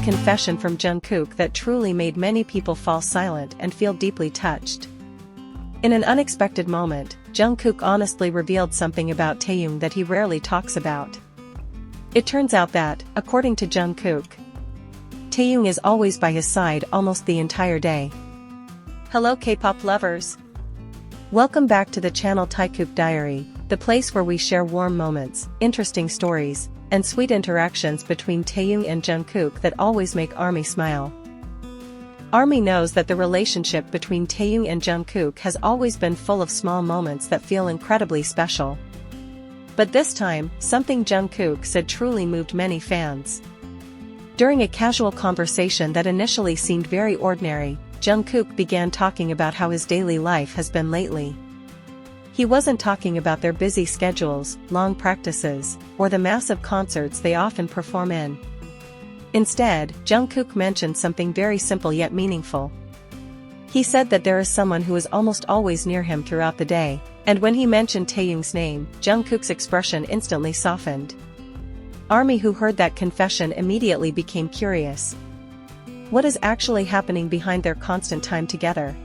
confession from Jungkook that truly made many people fall silent and feel deeply touched. In an unexpected moment, Jungkook honestly revealed something about Taehyung that he rarely talks about. It turns out that, according to Jungkook, Taehyung is always by his side almost the entire day. Hello K-pop lovers! Welcome back to the channel Taekook Diary, the place where we share warm moments, interesting stories, and sweet interactions between Taehyung and Jungkook that always make ARMY smile. ARMY knows that the relationship between Taehyung and Jungkook has always been full of small moments that feel incredibly special. But this time, something Jungkook said truly moved many fans. During a casual conversation that initially seemed very ordinary, Jungkook began talking about how his daily life has been lately. He wasn't talking about their busy schedules, long practices, or the massive concerts they often perform in. Instead, Jungkook mentioned something very simple yet meaningful. He said that there is someone who is almost always near him throughout the day, and when he mentioned Taehyung's name, Jungkook's expression instantly softened. ARMY who heard that confession immediately became curious. What is actually happening behind their constant time together?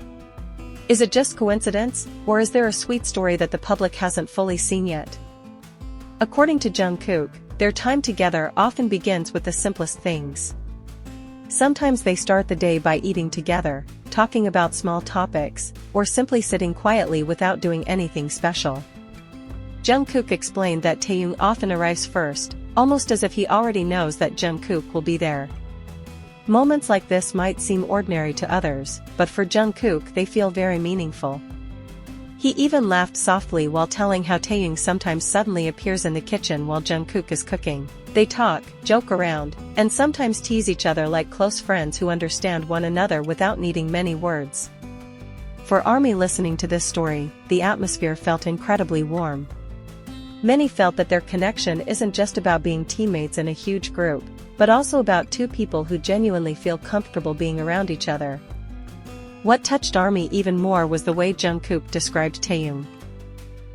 Is it just coincidence, or is there a sweet story that the public hasn't fully seen yet? According to Jungkook, their time together often begins with the simplest things. Sometimes they start the day by eating together, talking about small topics, or simply sitting quietly without doing anything special. Jungkook explained that Taehyung often arrives first, almost as if he already knows that Jungkook will be there. Moments like this might seem ordinary to others, but for Jungkook they feel very meaningful. He even laughed softly while telling how Taehyung sometimes suddenly appears in the kitchen while Jungkook is cooking. They talk, joke around, and sometimes tease each other like close friends who understand one another without needing many words. For ARMY listening to this story, the atmosphere felt incredibly warm. Many felt that their connection isn't just about being teammates in a huge group, but also about two people who genuinely feel comfortable being around each other. What touched ARMY even more was the way Jungkook described Taehyung.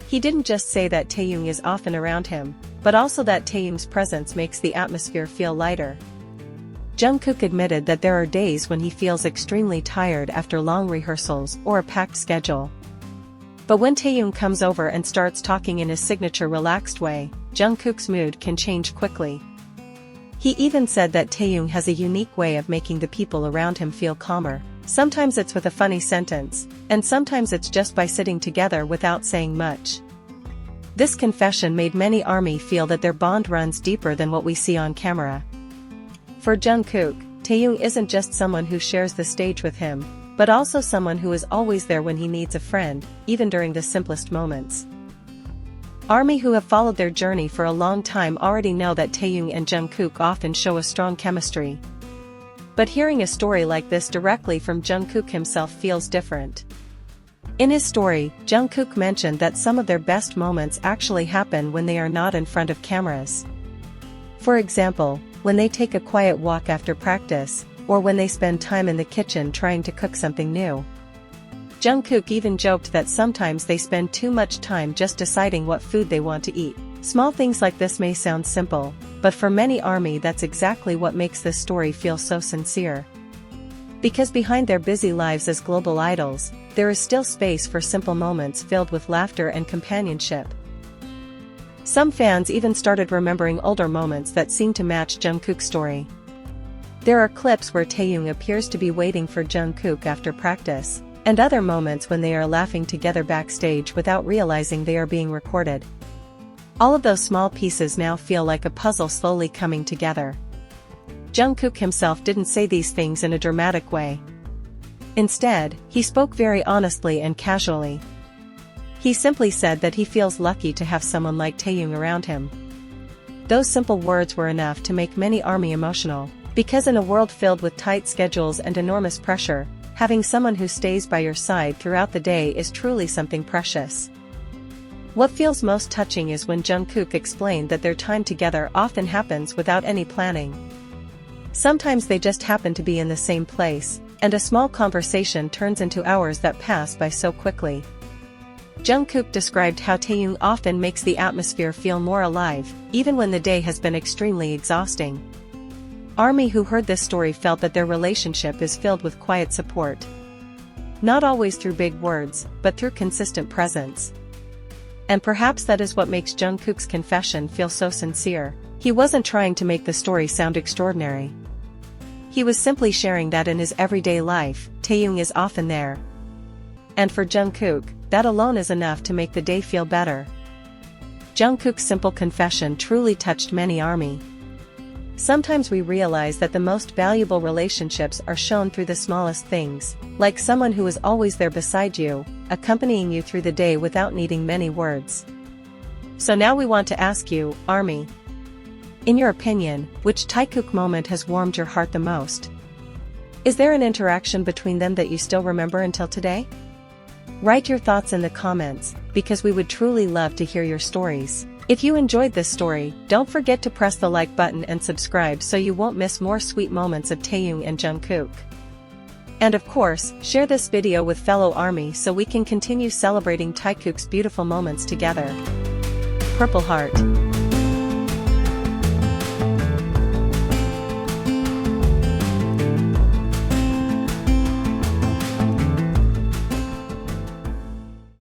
He didn't just say that Taehyung is often around him, but also that Taehyung's presence makes the atmosphere feel lighter. Jungkook admitted that there are days when he feels extremely tired after long rehearsals or a packed schedule. But when Taehyung comes over and starts talking in his signature relaxed way, Jungkook's mood can change quickly. He even said that Taehyung has a unique way of making the people around him feel calmer. Sometimes it's with a funny sentence, and sometimes it's just by sitting together without saying much. This confession made many ARMY feel that their bond runs deeper than what we see on camera. For Jungkook, Taehyung isn't just someone who shares the stage with him, but also someone who is always there when he needs a friend, even during the simplest moments. ARMY who have followed their journey for a long time already know that Taehyung and Jungkook often show a strong chemistry. But hearing a story like this directly from Jungkook himself feels different. In his story, Jungkook mentioned that some of their best moments actually happen when they are not in front of cameras. For example, when they take a quiet walk after practice, or when they spend time in the kitchen trying to cook something new. Jungkook even joked that sometimes they spend too much time just deciding what food they want to eat. Small things like this may sound simple, but for many ARMY that's exactly what makes this story feel so sincere. Because behind their busy lives as global idols, there is still space for simple moments filled with laughter and companionship. Some fans even started remembering older moments that seem to match Jungkook's story. There are clips where Taehyung appears to be waiting for Jungkook after practice, and other moments when they are laughing together backstage without realizing they are being recorded. All of those small pieces now feel like a puzzle slowly coming together. Jungkook himself didn't say these things in a dramatic way. Instead, he spoke very honestly and casually. He simply said that he feels lucky to have someone like Taehyung around him. Those simple words were enough to make many ARMY emotional, because in a world filled with tight schedules and enormous pressure, having someone who stays by your side throughout the day is truly something precious. What feels most touching is when Jungkook explained that their time together often happens without any planning. Sometimes they just happen to be in the same place, and a small conversation turns into hours that pass by so quickly. Jungkook described how Taehyung often makes the atmosphere feel more alive, even when the day has been extremely exhausting. ARMY who heard this story felt that their relationship is filled with quiet support. Not always through big words, but through consistent presence. And perhaps that is what makes Jungkook's confession feel so sincere. He wasn't trying to make the story sound extraordinary. He was simply sharing that in his everyday life, Taehyung is often there. And for Jungkook, that alone is enough to make the day feel better. Jungkook's simple confession truly touched many ARMY. Sometimes we realize that the most valuable relationships are shown through the smallest things, like someone who is always there beside you, accompanying you through the day without needing many words. So now we want to ask you, ARMY. In your opinion, which Taekook moment has warmed your heart the most? Is there an interaction between them that you still remember until today? Write your thoughts in the comments, because we would truly love to hear your stories. If you enjoyed this story, don't forget to press the like button and subscribe so you won't miss more sweet moments of Taehyung and Jungkook. And of course, share this video with fellow ARMY so we can continue celebrating Taekook's beautiful moments together. Purple Heart.